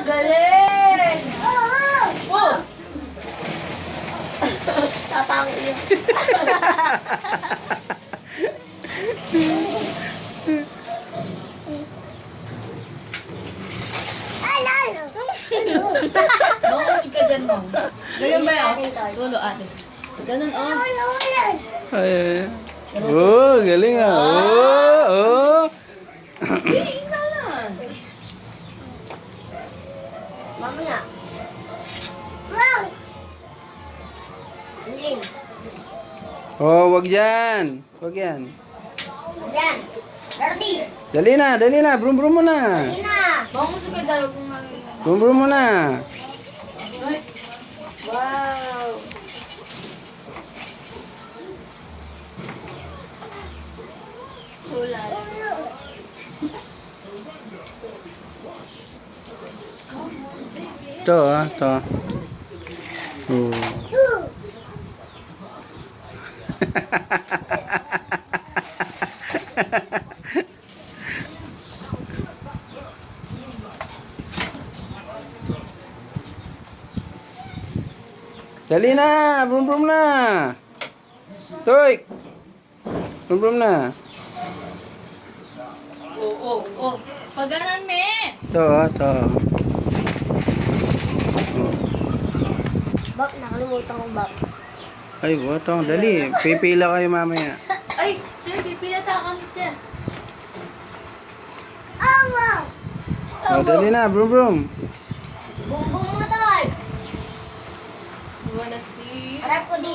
Galing! Oh! Tatango yun. Makusig ka dyan, Mom. Ganyan ba yun? Tulo, ate. Ganun, oh. Ay. Oh, galing ah. Oh, oh. Tingnan. Mamaya. Ling. Oh, wag yan. Wag yan. Yan. Dirty. Dali na. Brum brum mo na. Ina. Makusig ka dyan kung ano. Brum brum mo na. Ay. Wow. Kulay. Ito ah, ito. Oh. Dali na, brum brum na. Toy. Brum brum na. Oh. Paganan, me. Ito ah, ito. Bak, nakalimutan ko bak. Ay, botong, dali. Pipila kayo mamaya. Ay, Che, pipilata ka ni Che. Oh, dali na, brum brum. Bumbong mo tayo. Wanna see? Harap ko dito.